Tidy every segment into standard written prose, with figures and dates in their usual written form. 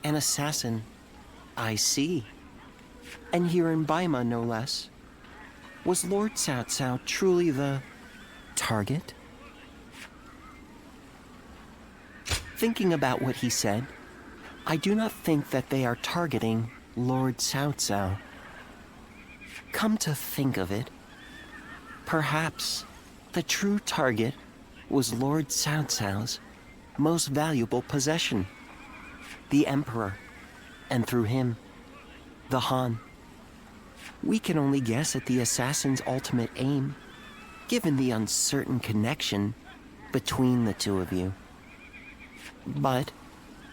An assassin. I see. And here in Baima, no less. Was Lord Cao Cao truly the target? Thinking about what he said, I do not think that they are targeting Lord Cao Cao. Come to think of it, perhaps the true target was Lord Cao Cao's most valuable possession, the Emperor, and through him, the Han. We can only guess at the assassin's ultimate aim, given the uncertain connection between the two of you. But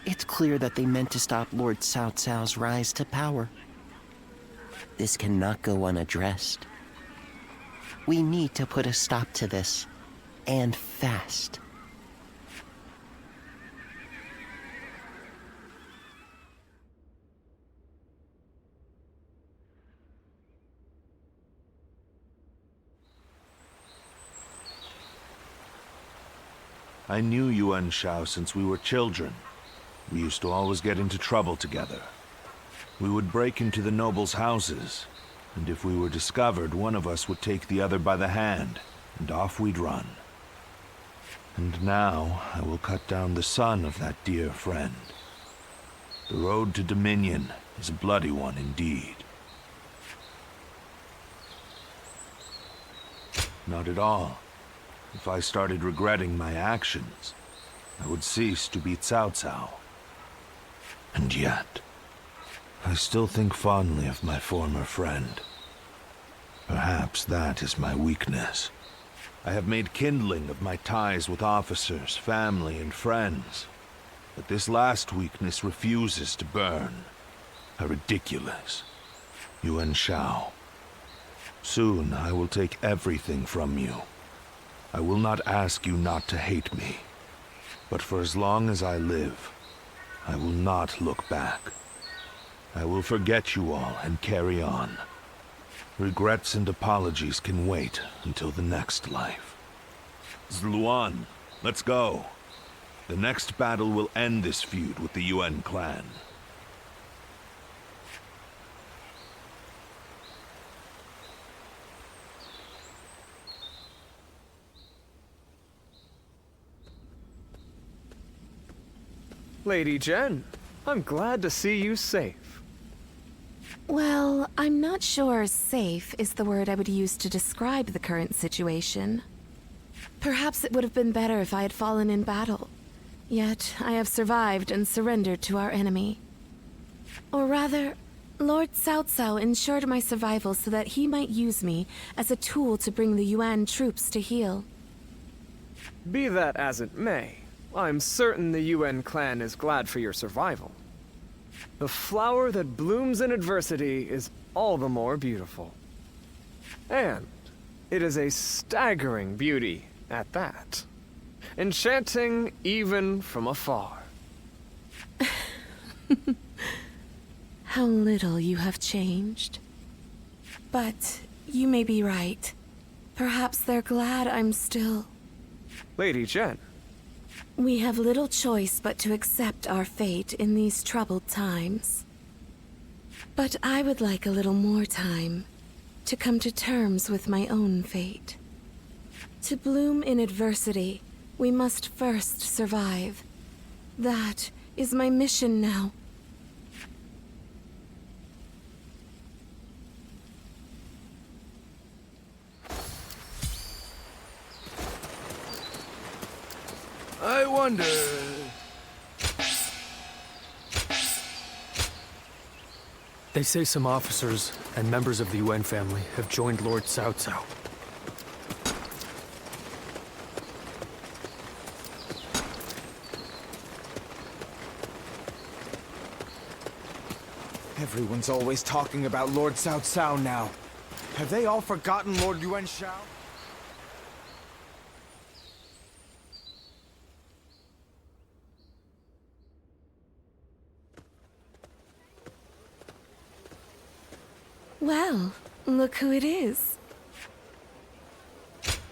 it's clear that they meant to stop Lord Cao Cao's rise to power. This cannot go unaddressed. We need to put a stop to this, and fast. I knew Yuan Shao since we were children. We used to always get into trouble together. We would break into the nobles' houses, and if we were discovered, one of us would take the other by the hand, and off we'd run. And now, I will cut down the son of that dear friend. The road to Dominion is a bloody one indeed. Not at all. If I started regretting my actions, I would cease to be Cao Cao. And yet, I still think fondly of my former friend. Perhaps that is my weakness. I have made kindling of my ties with officers, family, and friends. But this last weakness refuses to burn. How ridiculous. Yuan Shao. Soon I will take everything from you. I will not ask you not to hate me. But for as long as I live, I will not look back. I will forget you all and carry on. Regrets and apologies can wait until the next life. Zluan, let's go. The next battle will end this feud with the Yuan clan. Lady Jen, I'm glad to see you safe. Well, I'm not sure safe is the word I would use to describe the current situation. Perhaps it would have been better if I had fallen in battle. Yet, I have survived and surrendered to our enemy. Or rather, Lord Cao Cao ensured my survival so that he might use me as a tool to bring the Yuan troops to heel. Be that as it may, I'm certain the Yuan clan is glad for your survival. The flower that blooms in adversity is all the more beautiful. And it is a staggering beauty at that. Enchanting even from afar. How little you have changed. But you may be right. Perhaps they're glad I'm still... Lady Jen. We have little choice but to accept our fate in these troubled times. But I would like a little more time to come to terms with my own fate. To bloom in adversity, we must first survive. That is my mission now. I wonder... They say some officers and members of the Yuan family have joined Lord Cao Cao. Everyone's always talking about Lord Cao Cao now. Have they all forgotten Lord Yuan Shao? Well, look who it is.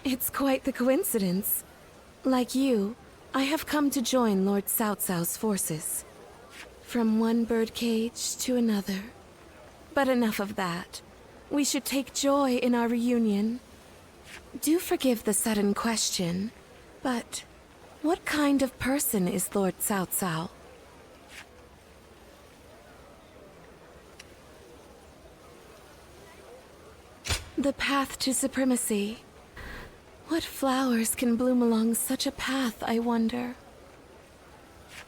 It's quite the coincidence. Like you, I have come to join Lord Cao Cao's forces. From one birdcage to another. But enough of that. We should take joy in our reunion. Do forgive the sudden question, but what kind of person is Lord Cao Cao? The path to supremacy. What flowers can bloom along such a path, I wonder?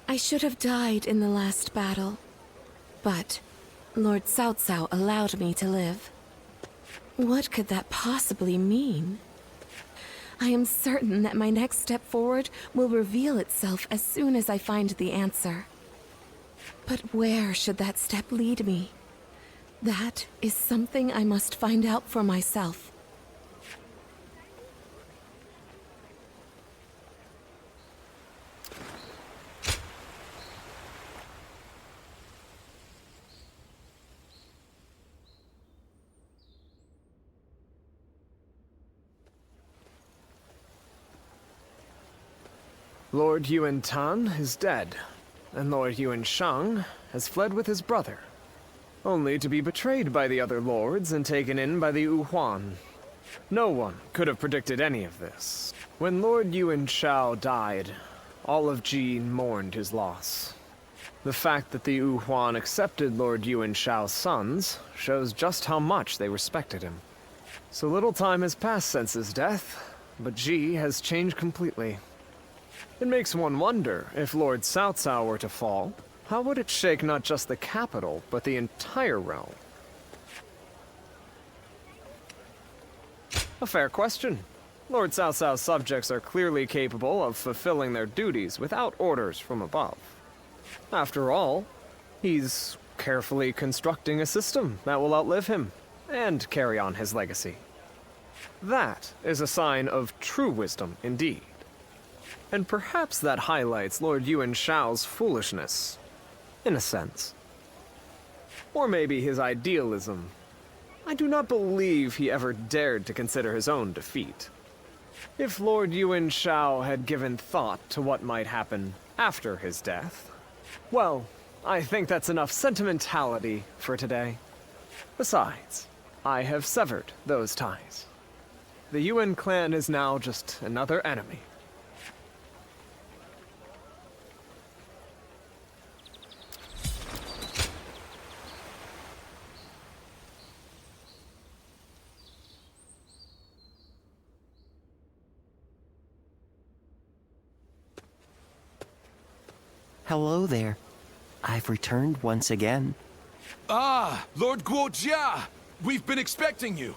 I should have died in the last battle, but Lord Cao Cao allowed me to live. What could that possibly mean? I am certain that my next step forward will reveal itself as soon as I find the answer. But where should that step lead me? That is something I must find out for myself. Lord Yuan Tan is dead, and Lord Yuan Shang has fled with his brother, only to be betrayed by the other lords and taken in by the Yuhuan. No one could have predicted any of this. When Lord Yuan Shao died, all of Ji mourned his loss. The fact that the Yuhuan accepted Lord Yuan Shao's sons shows just how much they respected him. So little time has passed since his death, but Ji has changed completely. It makes one wonder, if Lord Cao Cao were to fall, how would it shake not just the capital, but the entire realm? A fair question. Lord Cao Cao's subjects are clearly capable of fulfilling their duties without orders from above. After all, he's carefully constructing a system that will outlive him and carry on his legacy. That is a sign of true wisdom indeed. And perhaps that highlights Lord Yuan Shao's foolishness, in a sense. Or maybe his idealism. I do not believe he ever dared to consider his own defeat. If Lord Yuan Shao had given thought to what might happen after his death, well, I think that's enough sentimentality for today. Besides, I have severed those ties. The Yuan clan is now just another enemy. Hello there. I've returned once again. Ah, Lord Guojia! We've been expecting you.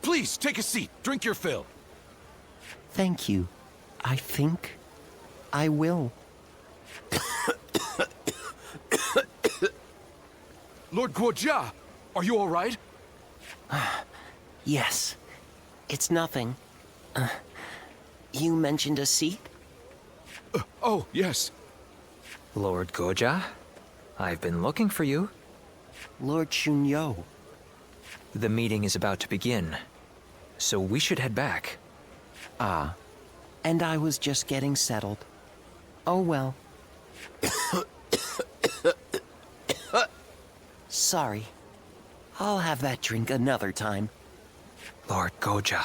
Please, take a seat. Drink your fill. Thank you. I think I will. Lord Guojia, are you all right? Yes. It's nothing. You mentioned a seat? Oh, yes. Lord Goja, I've been looking for you. Lord Shunyo. The meeting is about to begin, so we should head back. Ah. And I was just getting settled. Oh well. Sorry. I'll have that drink another time. Lord Goja.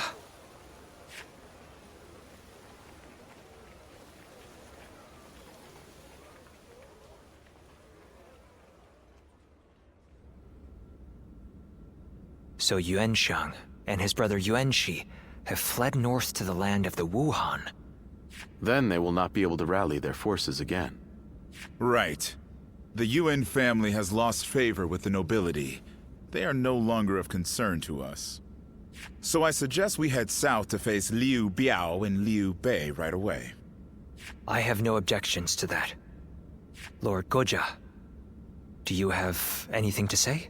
So Yuan Shang and his brother Yuan Shi have fled north to the land of the Wuhan. Then they will not be able to rally their forces again. Right. The Yuan family has lost favor with the nobility. They are no longer of concern to us. So I suggest we head south to face Liu Biao and Liu Bei right away. I have no objections to that. Lord Goja, do you have anything to say?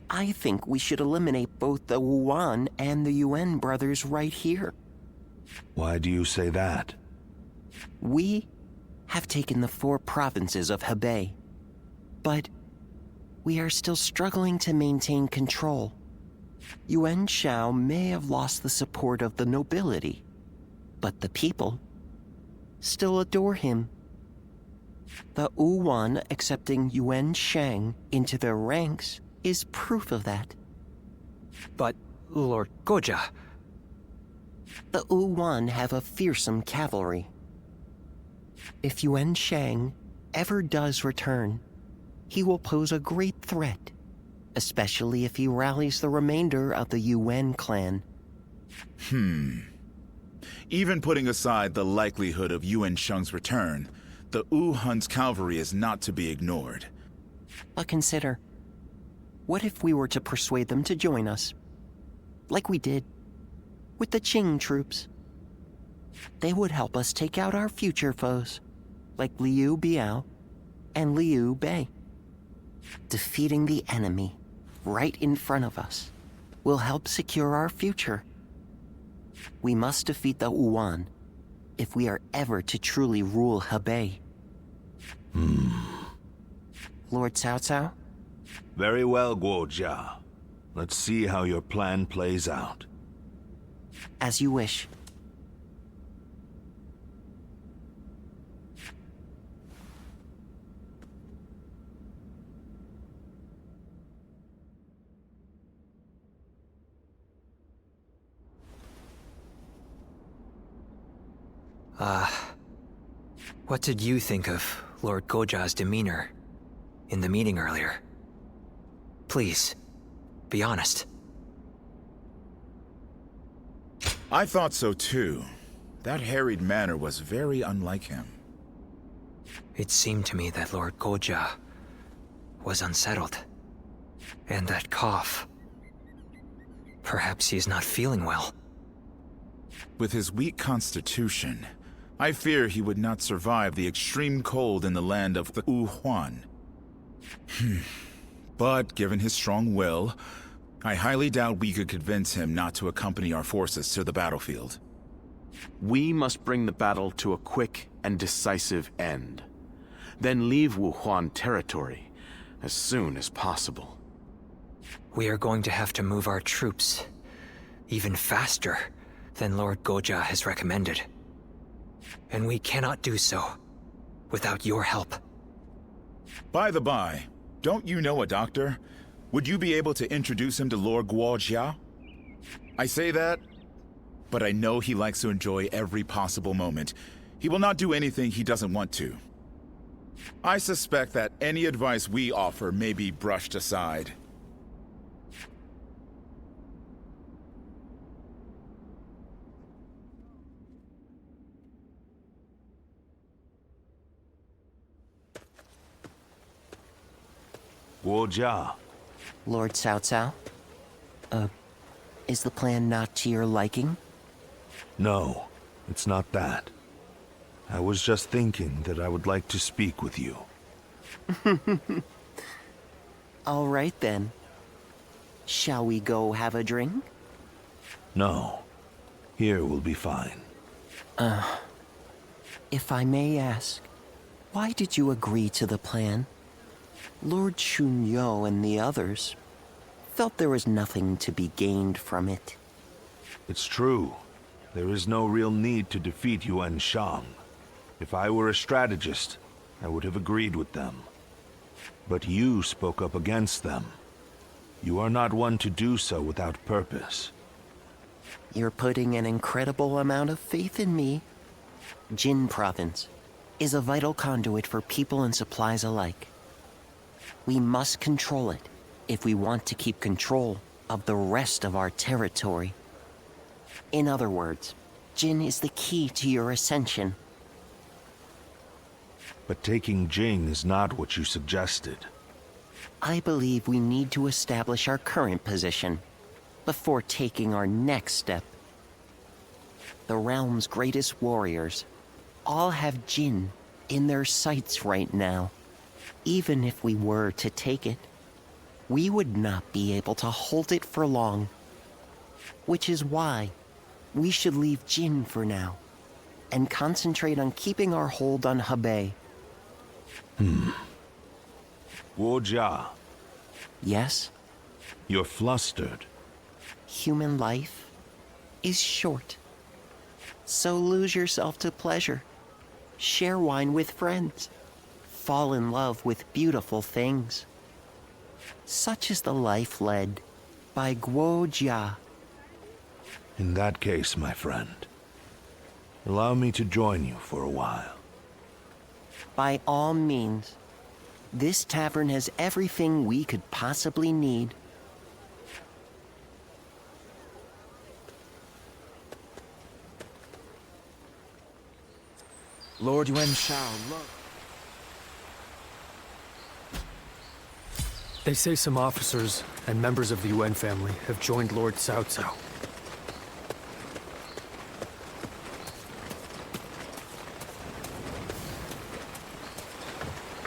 I think we should eliminate both the Wuan and the Yuan brothers right here. Why do you say that? We have taken the 4 provinces of Hebei, but we are still struggling to maintain control. Yuan Shao may have lost the support of the nobility, but the people still adore him. The Yuan accepting Yuan Shang into their ranks is proof of that. But, Lord Goja, The Yuan have a fearsome cavalry. If Yuan Shang ever does return, he will pose a great threat, especially if he rallies the remainder of the Yuan clan. Even putting aside the likelihood of Yuan Shang's return, the Hun's cavalry is not to be ignored. But consider, what if we were to persuade them to join us? Like we did with the Qing troops. They would help us take out our future foes, like Liu Biao and Liu Bei. Defeating the enemy right in front of us will help secure our future. We must defeat the Yuan if we are ever to truly rule Hebei. Lord Cao Cao? Very well, Guojia. Let's see how your plan plays out. As you wish. what did you think of Lord Goja's demeanor in the meeting earlier? Please, be honest. I thought so too. That harried manner was very unlike him. It seemed to me that Lord Goja was unsettled. And that cough. Perhaps he is not feeling well. With his weak constitution, I fear he would not survive the extreme cold in the land of the Yuan. But given his strong will, I highly doubt we could convince him not to accompany our forces to the battlefield. We must bring the battle to a quick and decisive end. Then leave Wuhuan territory as soon as possible. We are going to have to move our troops even faster than Lord Goja has recommended. And we cannot do so without your help. By the by, don't you know a doctor? Would you be able to introduce him to Lord Guojia? I say that, but I know he likes to enjoy every possible moment. He will not do anything he doesn't want to. I suspect that any advice we offer may be brushed aside. Guojia. Lord Cao Cao? Is the plan not to your liking? No, it's not that. I was just thinking that I would like to speak with you. All right then. Shall we go have a drink? No. Here will be fine. If I may ask, why did you agree to the plan? Lord Chunyo and the others felt there was nothing to be gained from it. It's true. There is no real need to defeat Yuan Shang. If I were a strategist, I would have agreed with them. But you spoke up against them. You are not one to do so without purpose. You're putting an incredible amount of faith in me. Jin Province is a vital conduit for people and supplies alike. We must control it if we want to keep control of the rest of our territory. In other words, Jin is the key to your ascension. But taking Jing is not what you suggested. I believe we need to establish our current position before taking our next step. The realm's greatest warriors all have Jin in their sights right now. Even if we were to take it, we would not be able to hold it for long. Which is why we should leave Jin for now and concentrate on keeping our hold on Hebei. Guojia, Yes, you're flustered. human life is short. So lose yourself to pleasure. Share wine with friends. fall in love with beautiful things. Such is the life led by Guo Jia. In that case, my friend, allow me to join you for a while. By all means. This tavern has everything we could possibly need. Lord Yuan Shao, look. They say some officers and members of the Yuan family have joined Lord Cao Cao.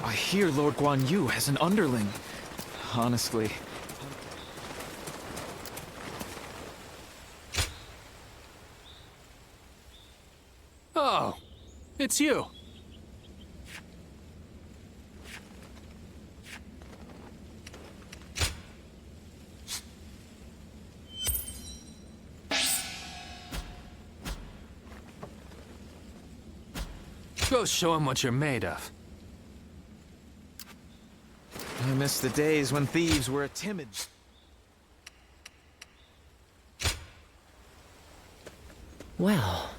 I hear Lord Guan Yu has an underling. Honestly. Oh, it's you. Go show him what you're made of. I miss the days when thieves were timid. Well,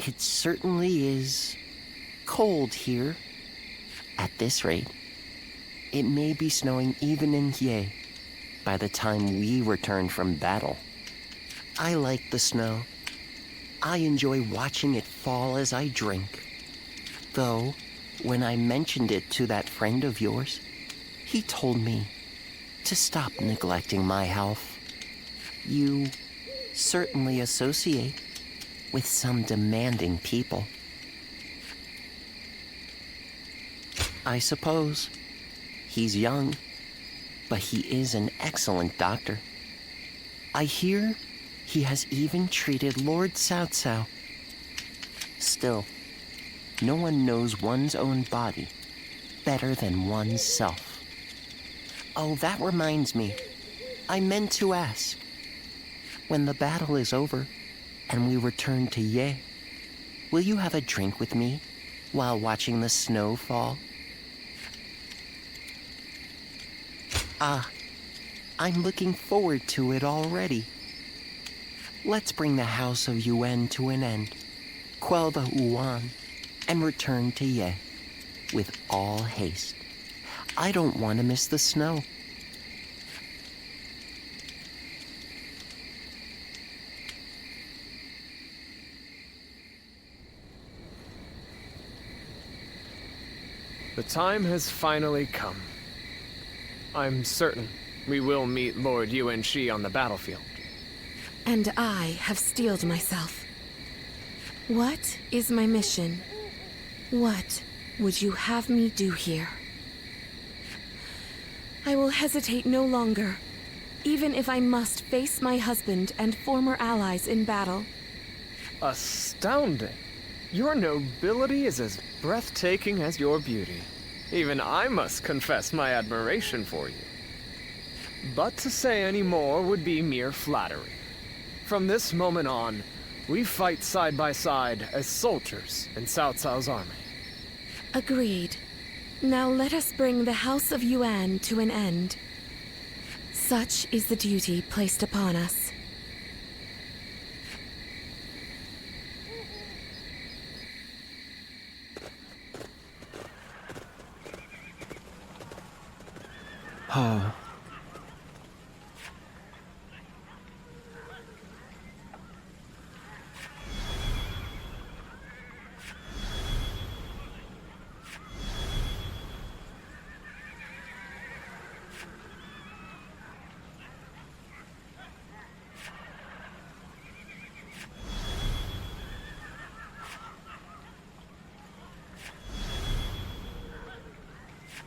it certainly is cold here. At this rate, it may be snowing even in Ye by the time we return from battle. I like the snow. I enjoy watching it fall as I drink. Though, when I mentioned it to that friend of yours, he told me to stop neglecting my health. You certainly associate with some demanding people. I suppose. He's young, but he is an excellent doctor. I hear he has even treated Lord Cao Cao. Still, no one knows one's own body better than one's self. Oh, that reminds me. I meant to ask. When the battle is over and we return to Ye, will you have a drink with me while watching the snow fall? Ah, I'm looking forward to it already. Let's bring the House of Yuan to an end, quell the Yuan, and return to Ye with all haste. I don't want to miss the snow. The time has finally come. I'm certain we will meet Lord Yuan Shi on the battlefield. And I have steeled myself. What is my mission? What would you have me do here? I will hesitate no longer, even if I must face my husband and former allies in battle. Astounding! Your nobility is as breathtaking as your beauty. Even I must confess my admiration for you. But to say any more would be mere flattery. From this moment on, we fight side by side as soldiers in Cao Cao's army. Agreed. Now let us bring the House of Yuan to an end. Such is the duty placed upon us.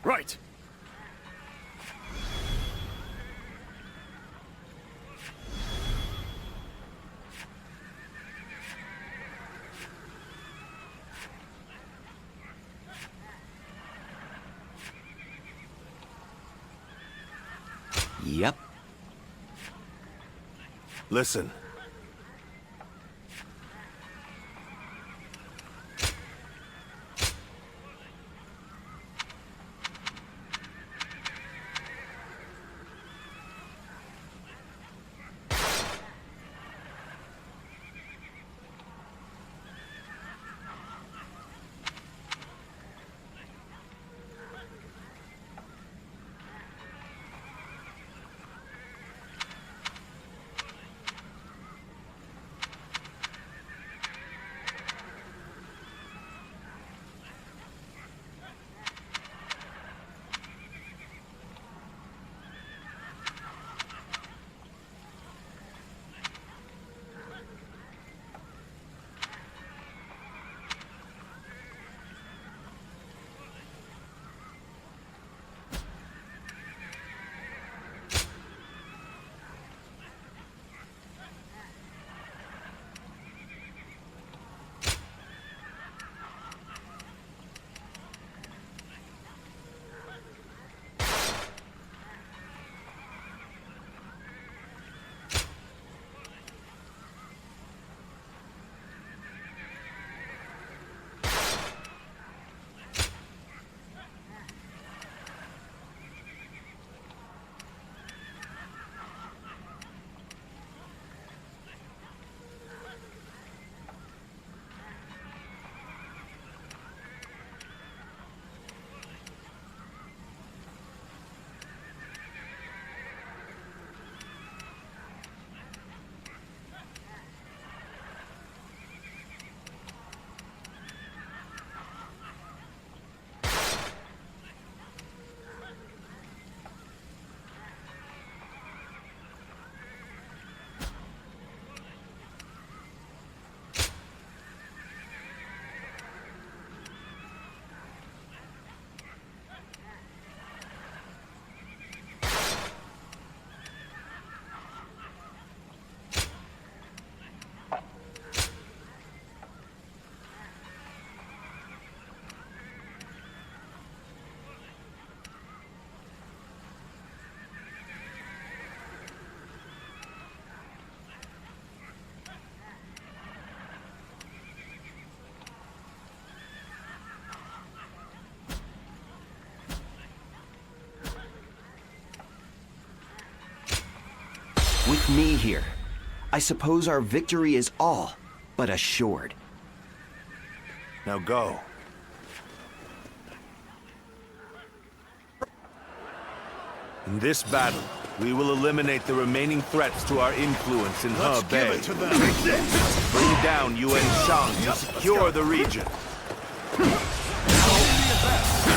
Right! Yep. Listen. With me here, I suppose our victory is all but assured. Now go. In this battle, we will eliminate the remaining threats to our influence in He Bay. Bring down Yuan Shang to secure the region.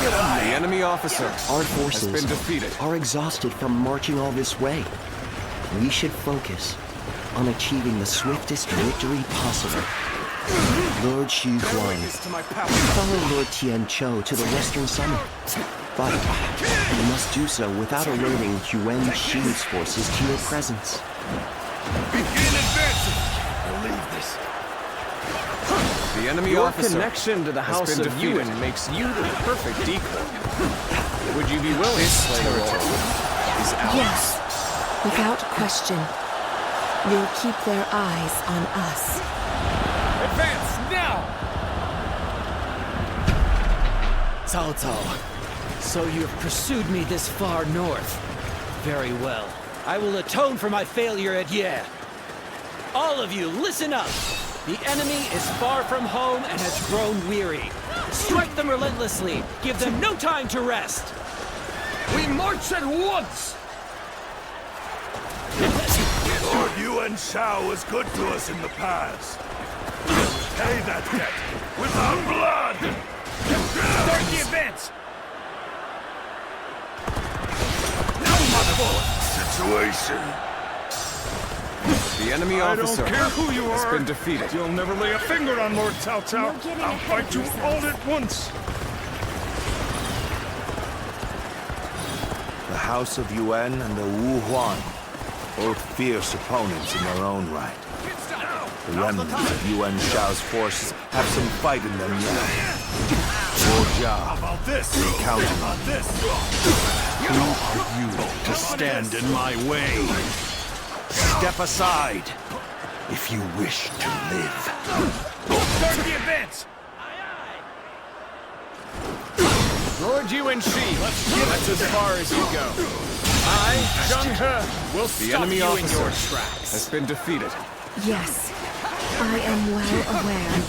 The enemy officer Our has forces been defeated. are exhausted from marching all this way. We should focus on achieving the swiftest victory possible. Lord Xu Huan, follow Lord Tian Cho to the western summit. But you must do so without alerting Yuan Shi's forces to your presence. Begin advancing! Believe this. The enemy Your officer connection to the has House been of defeated. Yuan makes you the perfect decoy. Would you be willing to play the role? Is ours. Yes, without question. We'll keep their eyes on us. Advance now! Cao Cao, so you have pursued me this far north. Very well. I will atone for my failure at Ye. All of you, listen up! The enemy is far from home and has grown weary. Strike them relentlessly. Give them no time to rest. We march at once! Lord Yuan Shao was good to us in the past. Pay that debt with our blood! Start the advance! Situation. The enemy officer who you has been defeated. You'll never lay a finger on Lord Cao Cao. You're getting I'll ahead fight of you yourselves. all at once. The House of Yuan and the Wu Huan, both fierce opponents in their own right. The remnants of Yuan Shao's forces have some fight in them yet. Lord Jia, About this? counting on This! Who are you to stand in my way? Step aside if you wish to live. Start the advance! Lord Yuan Shi, that's as far as you go. I, Zheng He, will The stop enemy you in officer your tracks. Has been defeated. Yes, I am well aware.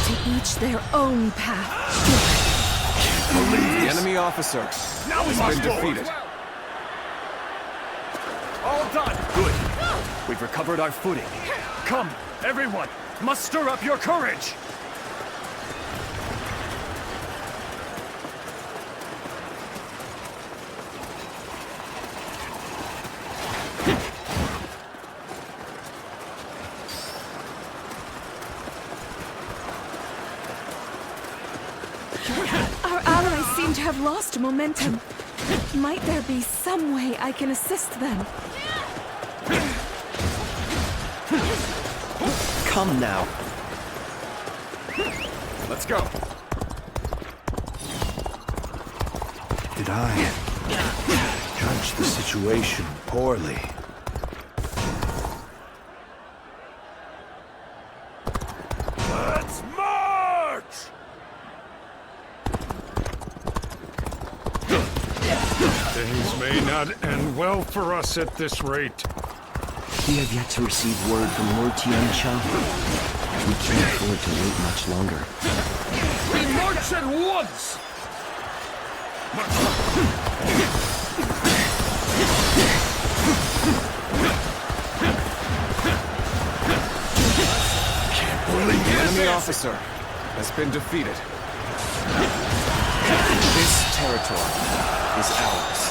To each their own path. The enemy officer Now we has must been forward. defeated. All done! Good. We've recovered our footing. Come, everyone! Muster up your courage! Our allies seem to have lost momentum. Might there be some way I can assist them? Come now. Let's go. Did I judge the situation poorly? Let's march! Things may not end well for us at this rate. We have yet to receive word from Lord Tian Cho. We can't afford to wait much longer. We march at once! The enemy officer has been defeated. This territory is ours.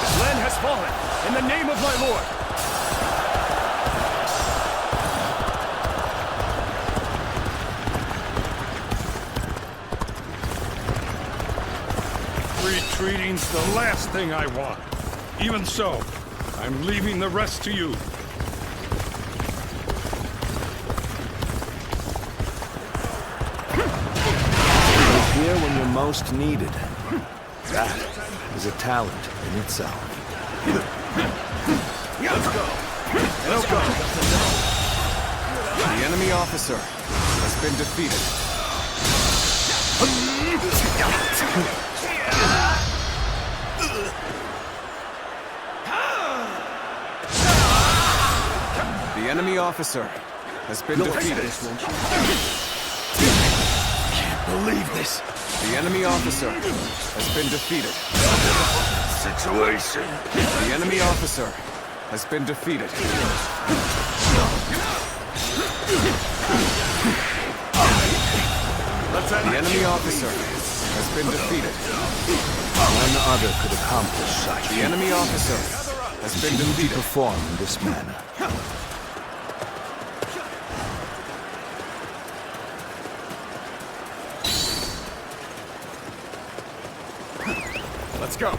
This land has fallen, in the name of my lord! Retreating's the last thing I want. Even so, I'm leaving the rest to you. Here when you're most needed. That is a talent in itself. Let's go! Let's go! The enemy officer has been defeated. enemy officer has been defeated. Can't believe this. The enemy officer has been defeated. Situation. The enemy officer has been defeated. The enemy officer has been defeated. None other could accomplish such. The enemy officer has been defeated. Perform in this manner. Let's go.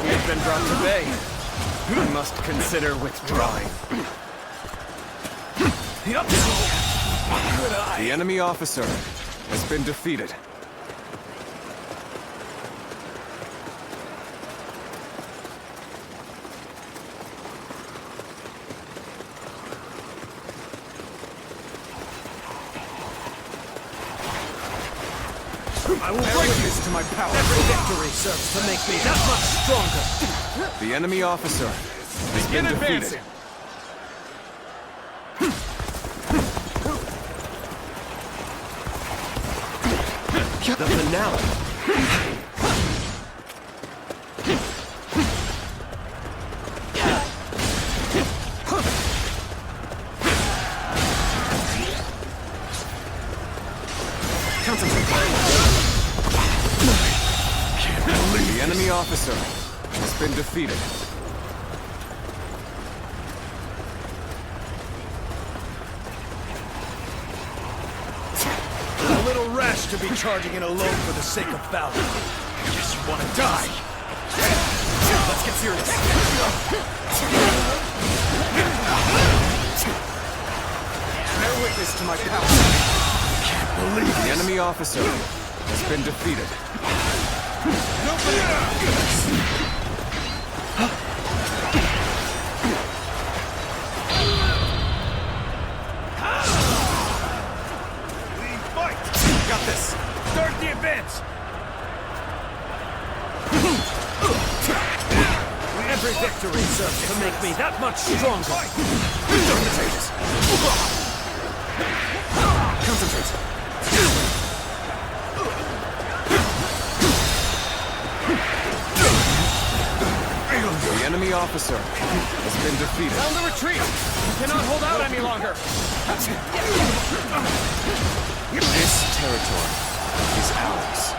We've been brought to bay. We must consider withdrawing. The enemy officer has been defeated. I will break this to my power. Every victory serves to make me that much stronger. The enemy officer has been defeated. The finale. The enemy officer has been defeated. A little rash to be charging in alone for the sake of valor. Guess you want to die. Let's get serious. Bear witness to my power. Can't believe The enemy officer has been defeated. Got this. Start the advance. Every victory serves to make me that much stronger. Concentrate. The enemy officer has been defeated. Down the retreat. We cannot hold out any longer. This territory is ours.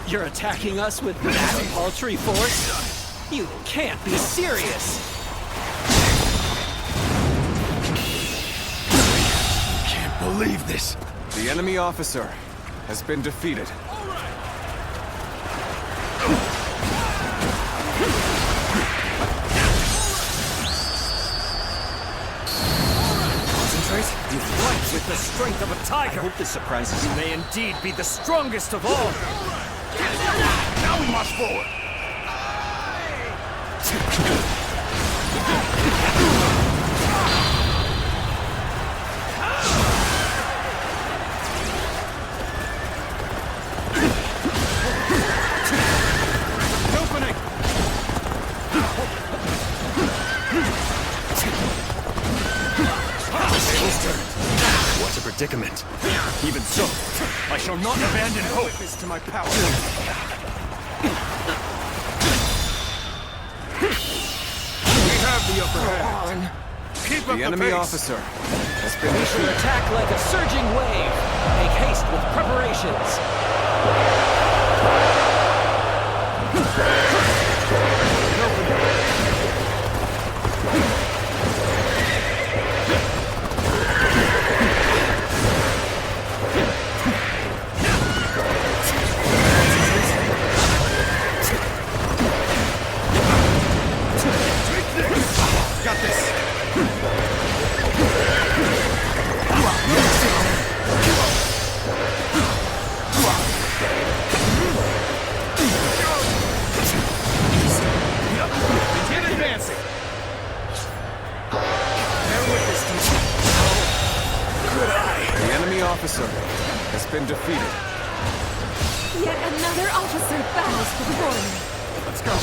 You're attacking us with that paltry force? You can't be serious! Can't believe this. The enemy officer has been defeated. Concentrate. You fight with the strength of a tiger. I hope this surprises you. You may indeed be the strongest of all. Now we march forward. Opening. What a predicament. Even so, I shall not abandon hope. Is to my power. We have the upper hand. Keep up The enemy pace. officer has been We should defeated. attack like a surging wave. Make haste with preparations. Got this. been defeated. Yet another officer bows before me. Let's go.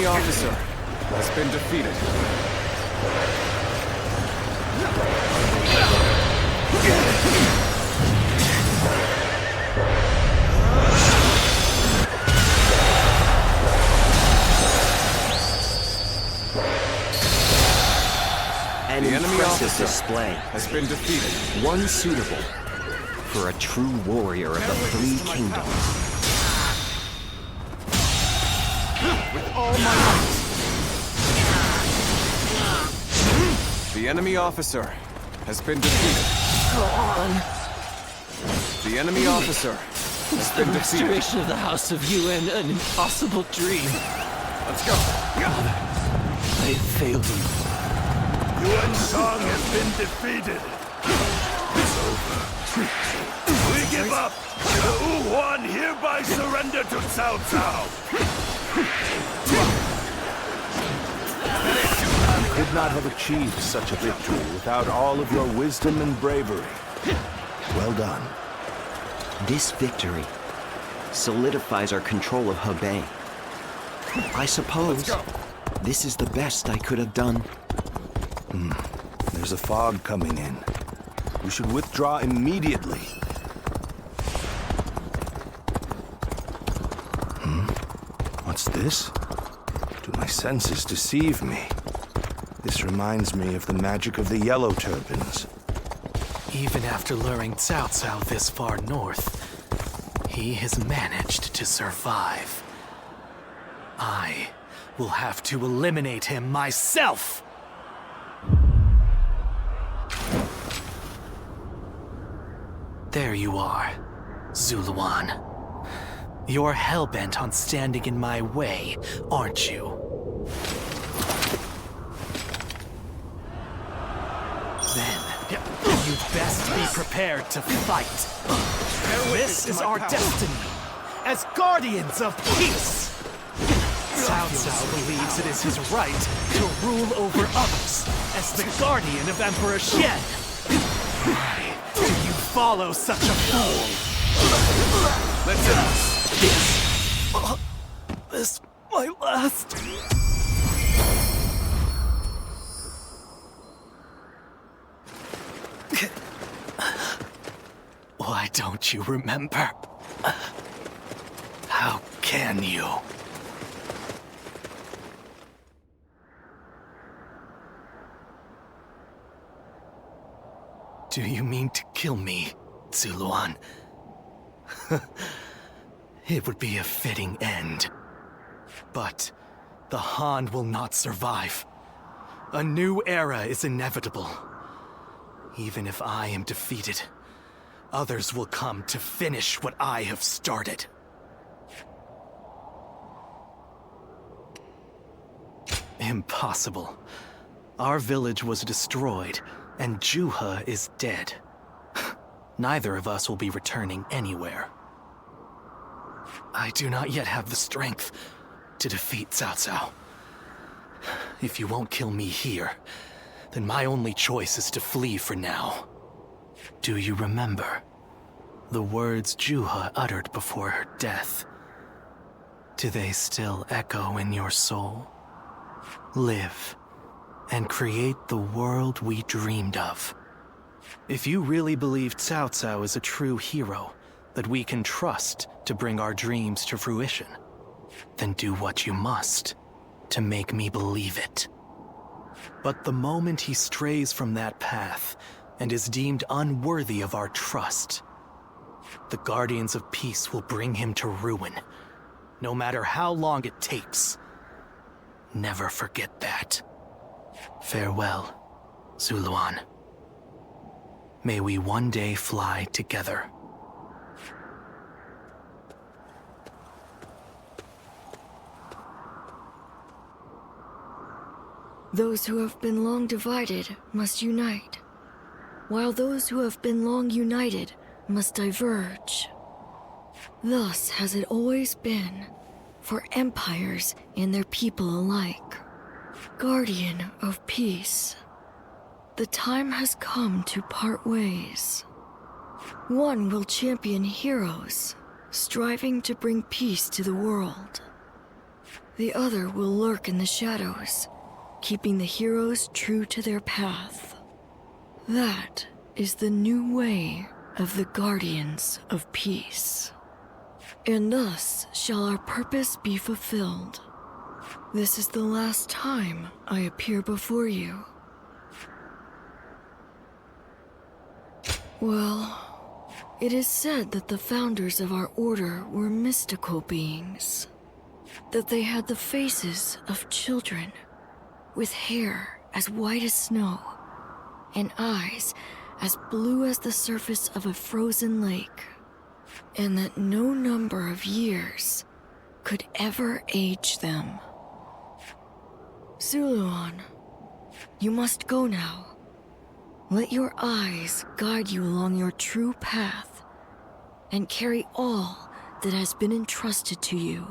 Officer has been defeated. An The enemy impressive officer display. has been defeated. One suitable for a true warrior of the Three Kingdoms. With all my might. The enemy officer has been defeated. Go on. The enemy officer has been The defeated. restoration of the House of UN an impossible dream. Let's go. I failed him. Yuan Shang has been defeated. It's over. We give up. The Wuhuan hereby surrender to Cao Cao. You could not have achieved such a victory without all of your wisdom and bravery. Well done. This victory solidifies our control of Hebei. I suppose this is the best I could have done. There's a fog coming in. We should withdraw immediately. What's this? Do my senses deceive me? This reminds me of the magic of the Yellow Turbans. Even after luring Cao Cao this far north, he has managed to survive. I will have to eliminate him myself! There you are, Zuluan. You're hell-bent on standing in my way, aren't you? Then, you'd best be prepared to fight. This is our destiny, as guardians of peace! Cao Cao believes it is his right to rule over others, as the guardian of Emperor Xian. Why do you follow such a fool? Let's end This my last. Why don't you remember? How can you? Do you mean to kill me, Zuluan? It would be a fitting end. But the Han will not survive. A new era is inevitable. Even if I am defeated, others will come to finish what I have started. Impossible. Our village was destroyed, and Juha is dead. Neither of us will be returning anywhere. I do not yet have the strength to defeat Cao Cao. If you won't kill me here, then my only choice is to flee for now. Do you remember the words Juha uttered before her death? Do they still echo in your soul? Live and create the world we dreamed of. If you really believe Cao Cao is a true hero that we can trust to bring our dreams to fruition, then do what you must to make me believe it. But the moment he strays from that path and is deemed unworthy of our trust, the Guardians of Peace will bring him to ruin, no matter how long it takes. Never forget that. Farewell, Zuluan. May we one day fly together. Those who have been long divided must unite, while those who have been long united must diverge. Thus has it always been for empires and their people alike. Guardian of peace, the time has come to part ways. One will champion heroes, striving to bring peace to the world. The other will lurk in the shadows, keeping the heroes true to their path. That is the new way of the Guardians of Peace. And thus shall our purpose be fulfilled. This is the last time I appear before you. Well, it is said that the founders of our order were mystical beings, that they had the faces of children, with hair as white as snow, and eyes as blue as the surface of a frozen lake, and that no number of years could ever age them. Zuluan, you must go now. Let your eyes guide you along your true path, and carry all that has been entrusted to you.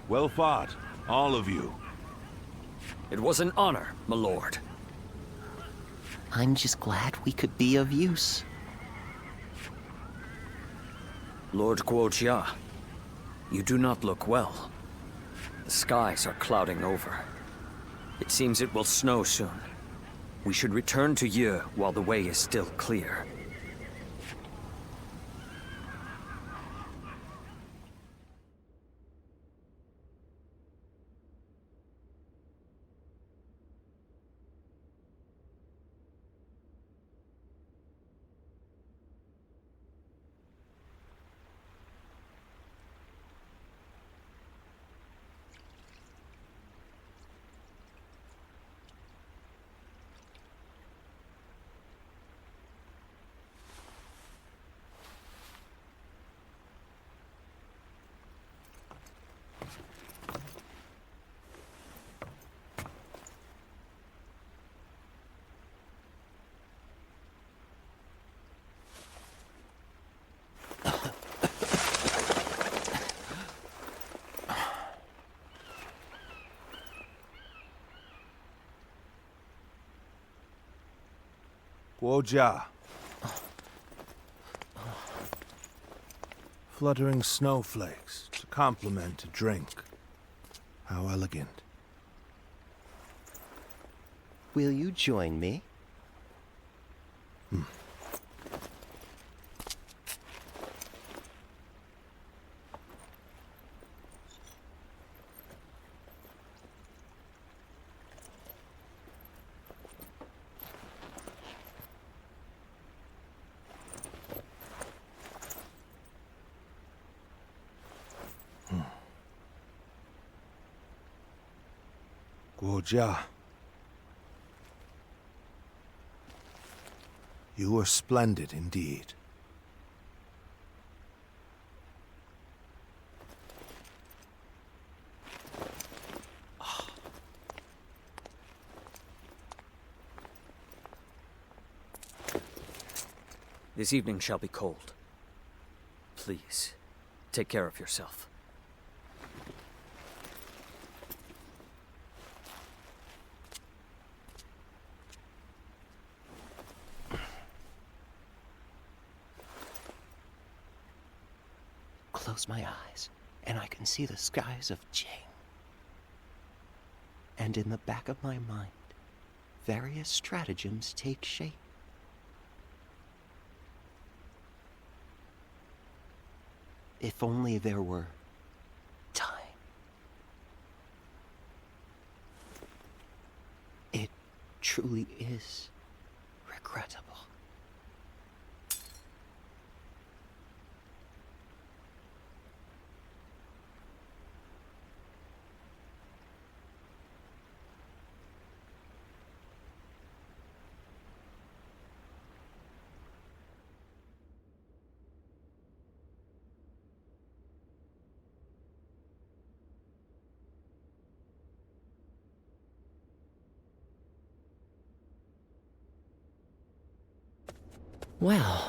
Well fought, all of you. It was an honor, my lord. I'm just glad we could be of use. Lord Guojia, you do not look well. The skies are clouding over. It seems it will snow soon. We should return to Yi while the way is still clear. Guojia. Fluttering snowflakes to complement a drink. How elegant. Will you join me? Guojia. You were splendid indeed. This evening shall be cold. Please, take care of yourself. Close my eyes, and I can see the skies of Jing. And in the back of my mind, various stratagems take shape. If only there were time. It truly is regrettable. Well...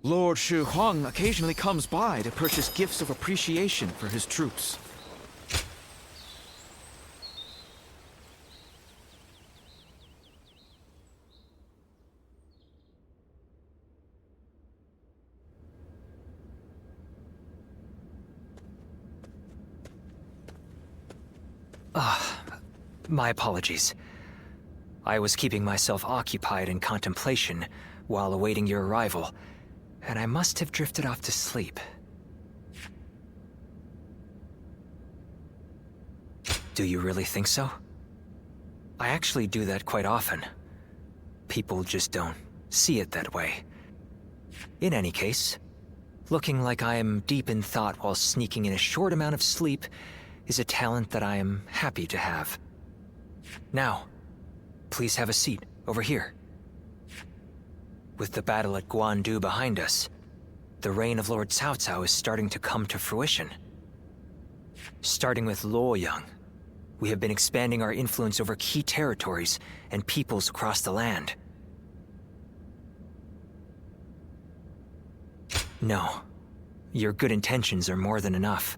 Lord Shu Huang occasionally comes by to purchase gifts of appreciation for his troops. My apologies. I was keeping myself occupied in contemplation while awaiting your arrival, and I must have drifted off to sleep. Do you really think so? I actually do that quite often. People just don't see it that way. In any case, looking like I am deep in thought while sneaking in a short amount of sleep is a talent that I am happy to have. Now, please have a seat over here. With the battle at Guandu behind us, the reign of Lord Cao Cao is starting to come to fruition. Starting with Luoyang, we have been expanding our influence over key territories and peoples across the land. No, your good intentions are more than enough.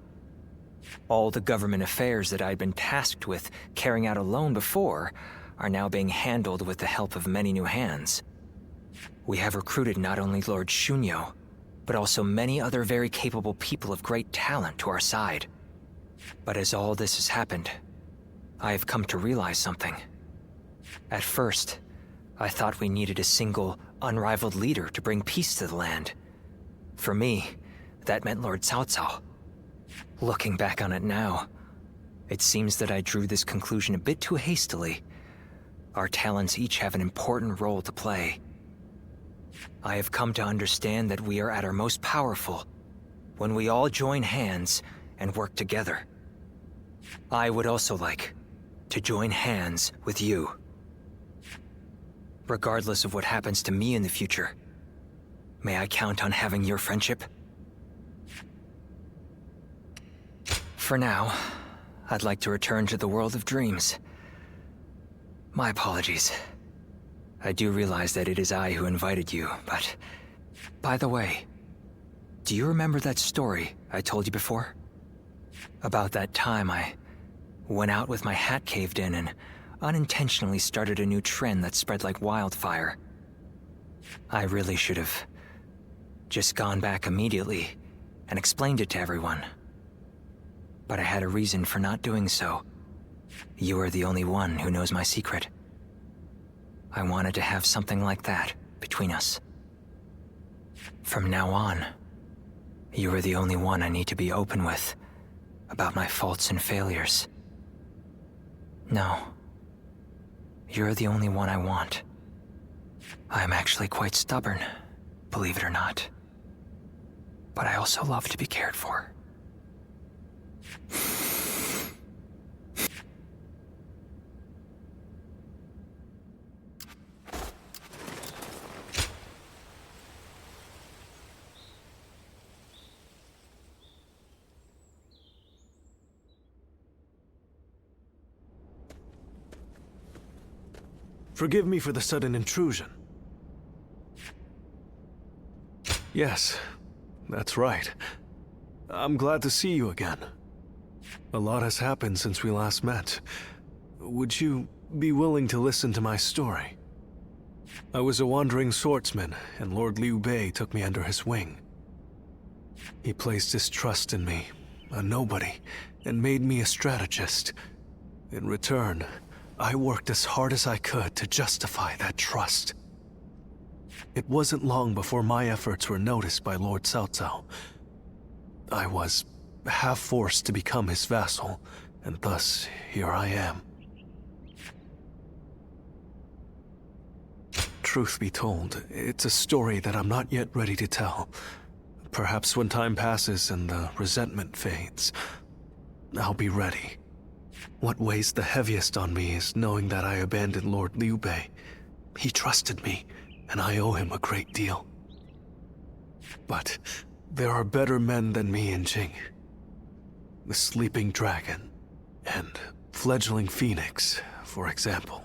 All the government affairs that I'd been tasked with carrying out alone before are now being handled with the help of many new hands. We have recruited not only Lord Shunyo, but also many other very capable people of great talent to our side. But as all this has happened, I have come to realize something. At first, I thought we needed a single, unrivaled leader to bring peace to the land. For me, that meant Lord Cao Cao. Looking back on it now, it seems that I drew this conclusion a bit too hastily. Our talents each have an important role to play. I have come to understand that we are at our most powerful when we all join hands and work together. I would also like to join hands with you. Regardless of what happens to me in the future, may I count on having your friendship? For now, I'd like to return to the world of dreams. My apologies. I do realize that it is I who invited you, but... By the way, do you remember that story I told you before? About that time I went out with my hat caved in and unintentionally started a new trend that spread like wildfire. I really should have just gone back immediately and explained it to everyone. But I had a reason for not doing so. You are the only one who knows my secret. I wanted to have something like that between us. From now on, you are the only one I need to be open with about my faults and failures. No, You're the only one I want. I'm actually quite stubborn, believe it or not. But I also love to be cared for. Forgive me for the sudden intrusion. Yes, that's right. I'm glad to see you again. A lot has happened since we last met. Would you be willing to listen to my story? I was a wandering swordsman, and Lord Liu Bei took me under his wing. He placed his trust in me, a nobody, and made me a strategist. In return, I worked as hard as I could to justify that trust. It wasn't long before my efforts were noticed by Lord Cao Cao. I was half forced to become his vassal, and thus here I am. Truth be told, it's a story that I'm not yet ready to tell. Perhaps when time passes and the resentment fades, I'll be ready. What weighs the heaviest on me is knowing that I abandoned Lord Liu Bei. He trusted me, and I owe him a great deal. But there are better men than me in Jing. The Sleeping Dragon and Fledgling Phoenix, for example.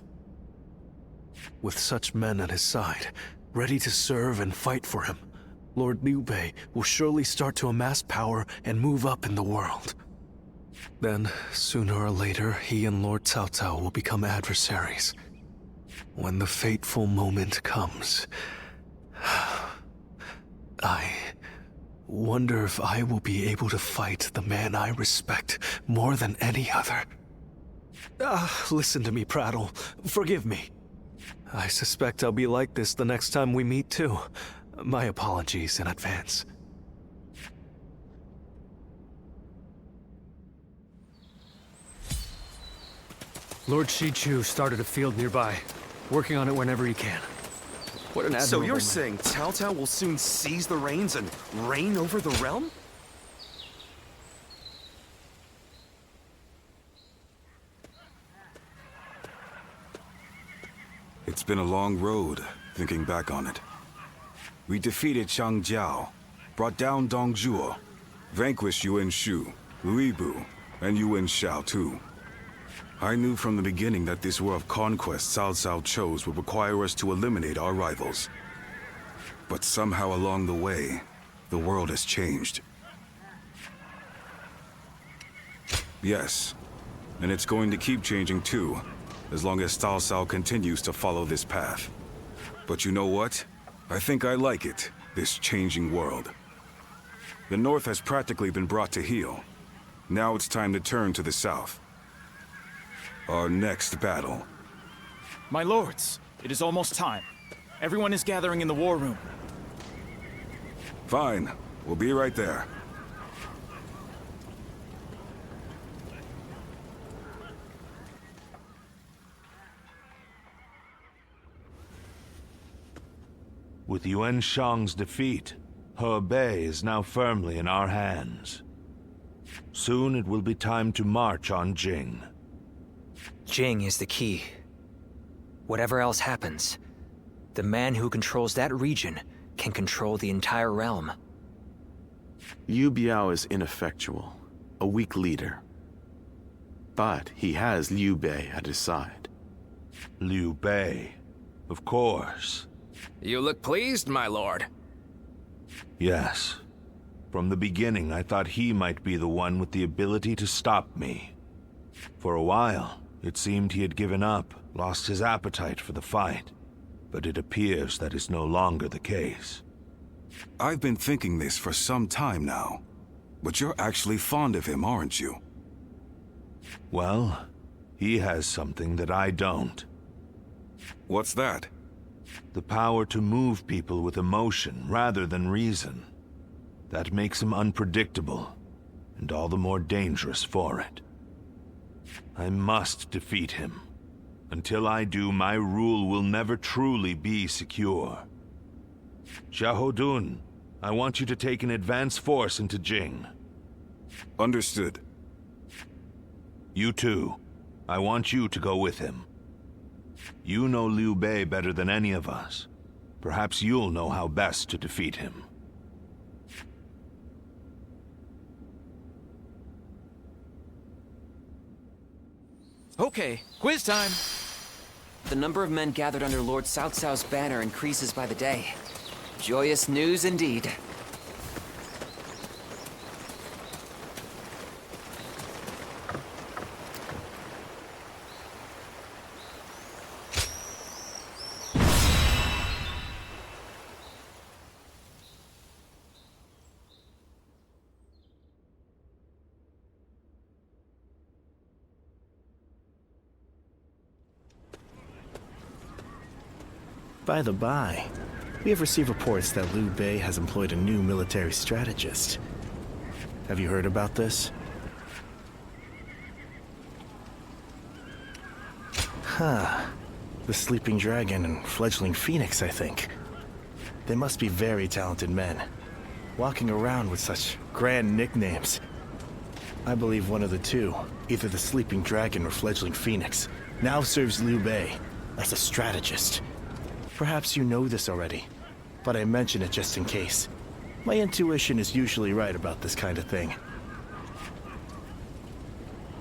With such men at his side, ready to serve and fight for him, Lord Liu Bei will surely start to amass power and move up in the world. Then, sooner or later, he and Lord Cao Cao will become adversaries. When the fateful moment comes, I wonder if I will be able to fight the man I respect more than any other. Listen to me prattle. Forgive me. I suspect I'll be like this the next time we meet too. My apologies in advance. Lord Shichu started a field nearby, working on it whenever he can. What an admirable So you're man. saying Cao Cao will soon seize the reins and reign over the realm? It's been a long road, thinking back on it. We defeated Chang Jiao, brought down Dong Zhuo, vanquished Yuan Shu, Louis Bu, and Yuan Shao too. I knew from the beginning that this war of conquest Cao Cao chose would require us to eliminate our rivals. But somehow along the way, the world has changed. Yes, and it's going to keep changing too, as long as Cao Cao continues to follow this path. But you know what? I think I like it, this changing world. The North has practically been brought to heel. Now it's time to turn to the South. Our next battle. My lords, it is almost time. Everyone is gathering in the war room. Fine, we'll be right there. With Yuan Shang's defeat, Hebei is now firmly in our hands. Soon it will be time to march on Jing. Jing is the key. Whatever else happens, the man who controls that region can control the entire realm. Yu Biao is ineffectual, a weak leader. But he has Liu Bei at his side. Liu Bei, of course. You look pleased, my lord. Yes. From the beginning, I thought he might be the one with the ability to stop me. For a while, it seemed he had given up, lost his appetite for the fight. But it appears that is no longer the case. I've been thinking this for some time now. But you're actually fond of him, aren't you? Well, he has something that I don't. What's that? The power to move people with emotion rather than reason. That makes him unpredictable, and all the more dangerous for it. I must defeat him. Until I do, my rule will never truly be secure. Xiahodun, I want you to take an advance force into Jing. Understood. You too. I want you to go with him. You know Liu Bei better than any of us. Perhaps you'll know how best to defeat him. Okay, quiz time. The number of men gathered under Lord Cao Cao's banner increases by the day. Joyous news indeed. By the by, we have received reports that Liu Bei has employed a new military strategist. Have you heard about this? Huh. The Sleeping Dragon and Fledgling Phoenix, I think. They must be very talented men, walking around with such grand nicknames. I believe one of the two, either the Sleeping Dragon or Fledgling Phoenix, now serves Liu Bei as a strategist. Perhaps you know this already, but I mention it just in case. My intuition is usually right about this kind of thing.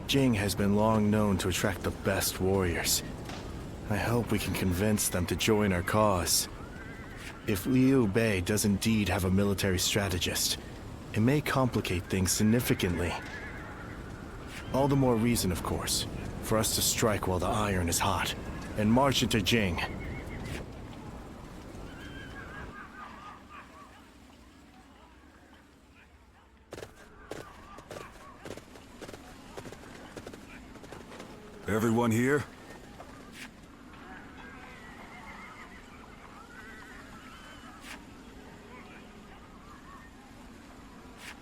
Jing has been long known to attract the best warriors. I hope we can convince them to join our cause. If Liu Bei does indeed have a military strategist, it may complicate things significantly. All the more reason, of course, for us to strike while the iron is hot, and march into Jing. Everyone here?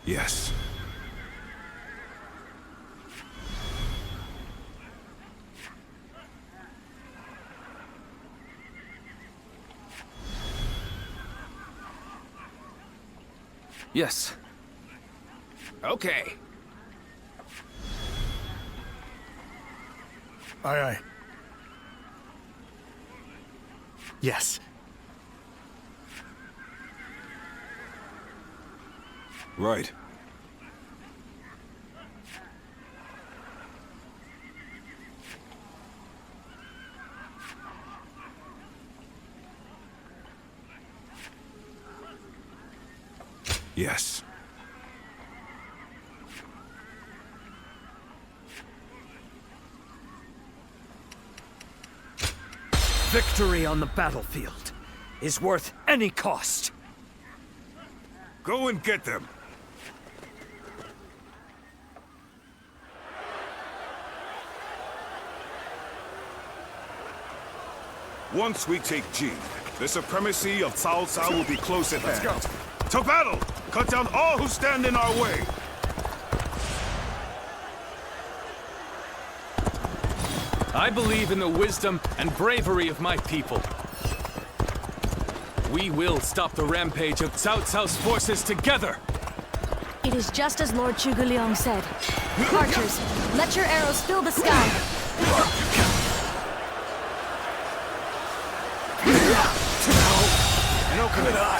Yes. Yes. Okay. Aye, aye. Yes. Right. Yes. Victory on the battlefield is worth any cost. Go and get them. Once we take Jing, the supremacy of Cao Cao will be close at hand. Let's go. To battle! Cut down all who stand in our way! I believe in the wisdom and bravery of my people. We will stop the rampage of Cao Cao's forces together! It is just as Lord Zhuge Liang said. Archers, let your arrows fill the sky.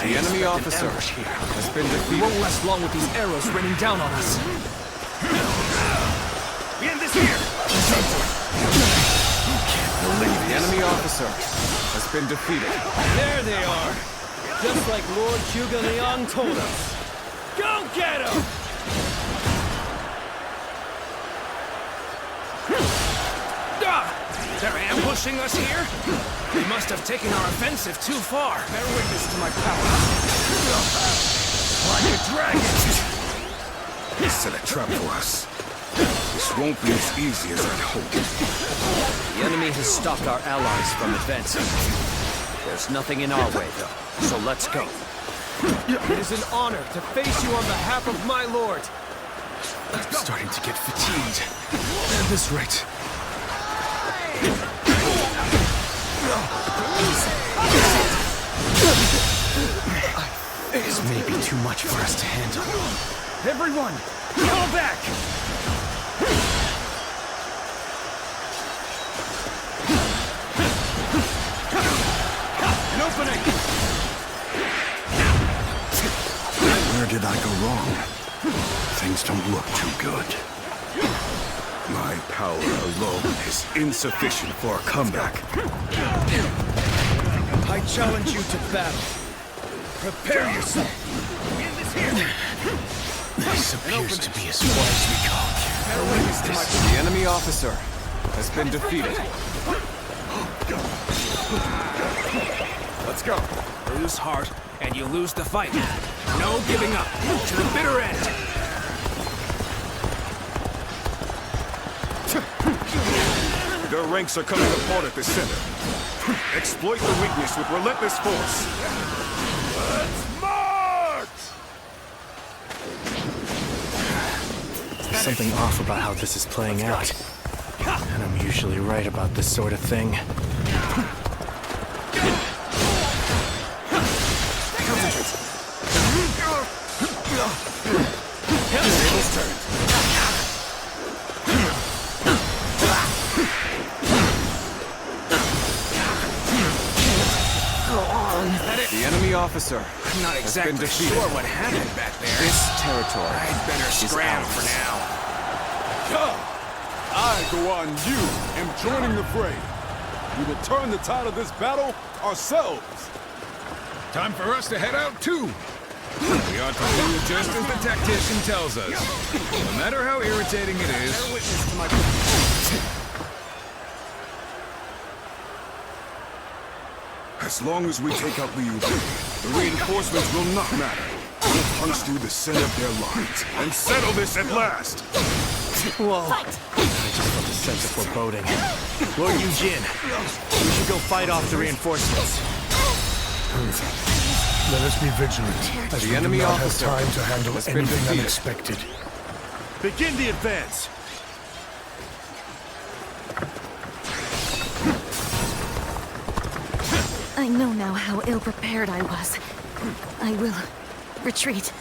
The enemy officer has been defeated. We won't last long with these arrows raining down on us. We end this here! The enemy officer has been defeated. There they are! Just like Lord Zhuge Liang told us. Go get him! They're ambushing us here? We must have taken our offensive too far. Bear witness to my power. Like a dragon! They set a trap for us. This won't be as easy as I'd hoped. The enemy has stopped our allies from advancing. There's nothing in our way, though, so let's go. It is an honor to face you on behalf of my lord. I'm starting to get fatigued. At this rate. This may be too much for us to handle. Everyone, fall back! An opening! Where did I go wrong? Things don't look too good. My power alone is insufficient for a comeback. I challenge you to battle. Prepare yourself. This appears to be as far as we go. The enemy officer has been defeated. Let's go. Lose heart, and you lose the fight. No giving up. To the bitter end. Their ranks are coming apart at the center. Exploit the weakness with relentless force. Let's march! There's something off about how this is playing out. And I'm usually right about this sort of thing. Tables turned. The enemy officer I'm not has been exactly defeated. sure what happened back there. This territory I'd better is scram ours. for now. I, Guan Yu, am joining the fray. We will turn the tide of this battle ourselves. Time for us to head out too. We ought to do just as the tactician tells us. No matter how irritating it is. Bear witness to my... As long as we take out Liu, the reinforcements will not matter. We'll punch through the center of their lines and settle this at last. Whoa. I just felt a sense of foreboding. Lord Eugene, we should go fight off the reinforcements. Let us be vigilant, as The we enemy do not have officer time to handle has been anything defeated. unexpected. Begin the advance. I know now how ill-prepared I was. I will retreat.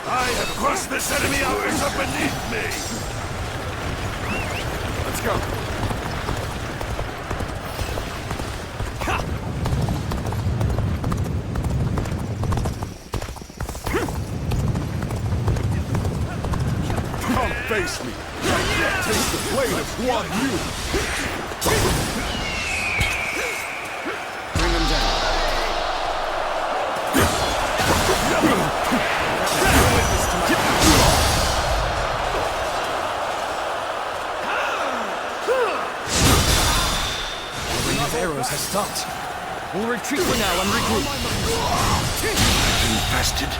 I have crushed this enemy officer beneath me. Let's go. Come face me. Taste the blade of Guan Yu. Bring them down. The ring of arrows has stopped. We'll retreat for now and regroup. Infested.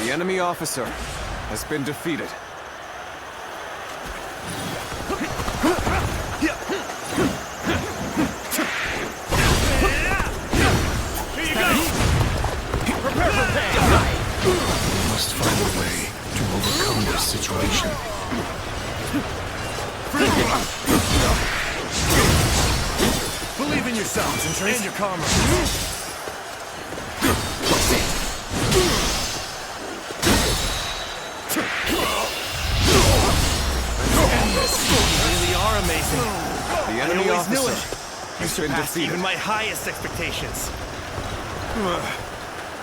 The enemy officer has been defeated. We must find a way to overcome this situation. Believe in yourselves and your comrades. You really are amazing. The enemy officer has been Surpassed defeated. even my highest expectations.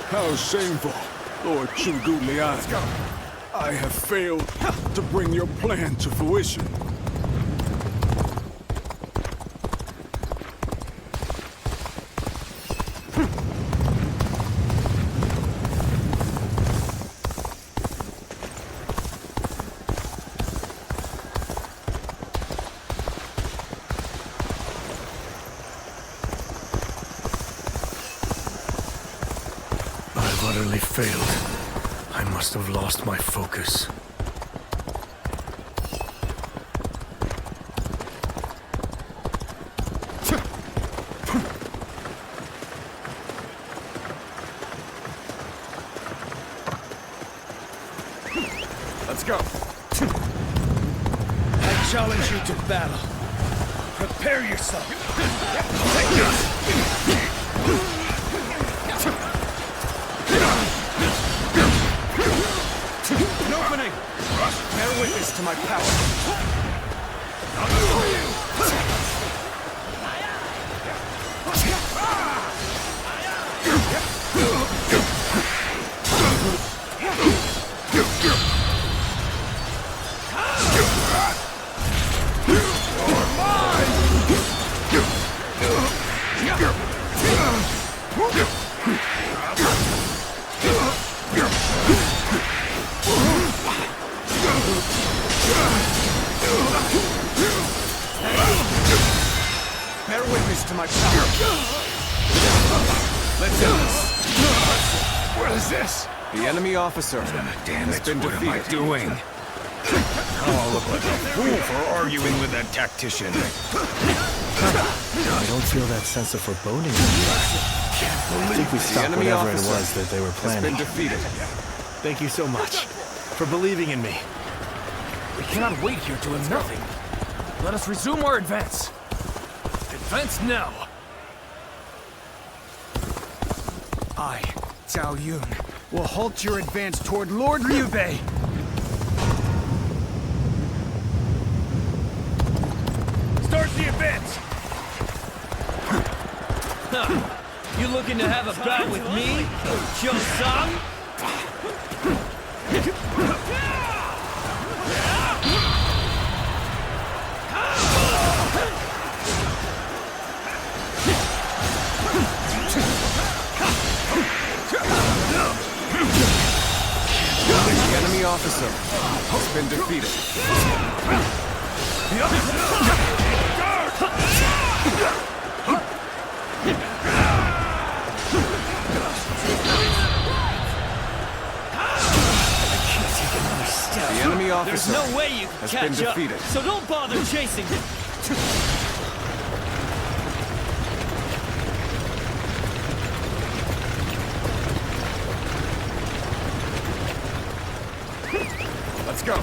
How shameful, Lord Chugu Liang. I have failed to bring your plan to fruition. I've utterly failed. I must have lost my focus. Let's go. I challenge you to battle. Prepare yourself. Take this! An opening! Bear witness to my power. Bear witness to my power. Let's do this. What is this? The enemy officer Damn has it, been what am I defeated. doing? Now I'll look like a fool for arguing with that tactician. I don't feel that sense of foreboding. I think we stopped enemy whatever it officer was that they were has planning. been defeated. Thank you so much for believing in me. We cannot wait here doing nothing. Let us resume our advance. Advance now. I, Zhao Yun, will halt your advance toward Lord Liu Bei. Start the advance. You looking to have a bout with me, Jiu-Sang? The enemy officer has been defeated. The enemy officer There's no way you can has catch been up, defeated. so don't bother chasing me. Let's go.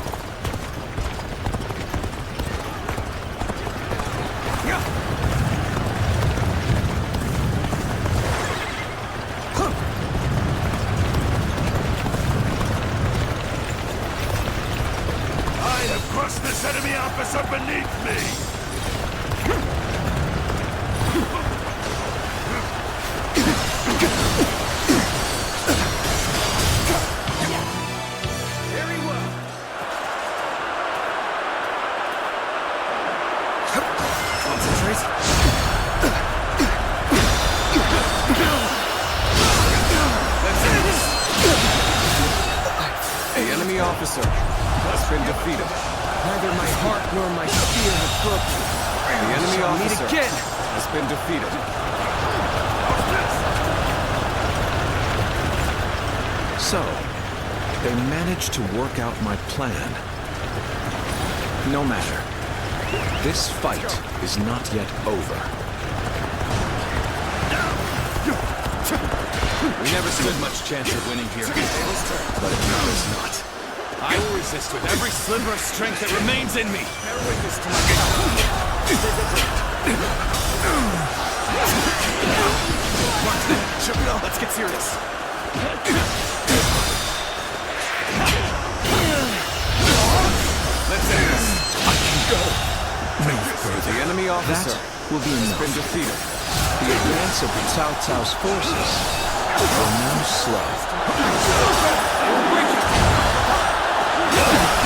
I have crushed this enemy officer beneath me! Very well. Concentrate. The enemy officer has been defeated. Neither my heart nor my spear have broken. The enemy Shall meet officer again. has been defeated. So, they managed to work out my plan. No matter. This fight is not yet over. We never stood much chance of winning here. But it matters not. I will resist with every sliver of strength that remains in me. Bear witness to my power. Let's get serious. Let's end this. I can go. The enemy officer will be has enough. been defeated. The advance of Cao Cao's forces will now slow.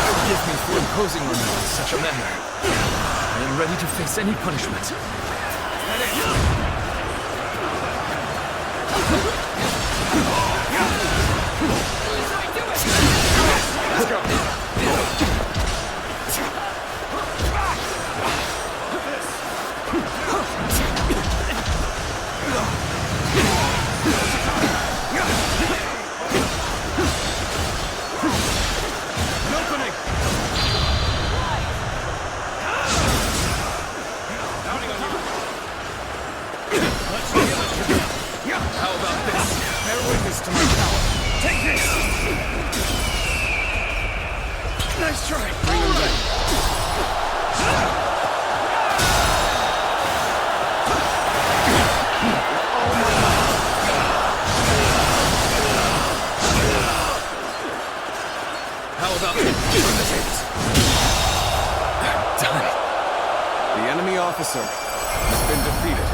Forgive me for imposing on you in such a manner. I am ready to face any punishment. Let's go. An opening! Let's give it to them. How about this? Bear witness to my power. Take this! That's right. Bring him back. How about turn the tables? Done. The enemy officer has been defeated.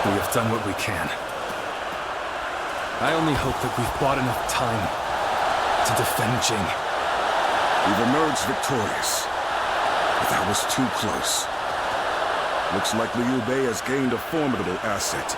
We have done what we can. I only hope that we've bought enough time to defend Jing. We've emerged victorious, but that was too close. Looks like Liu Bei has gained a formidable asset.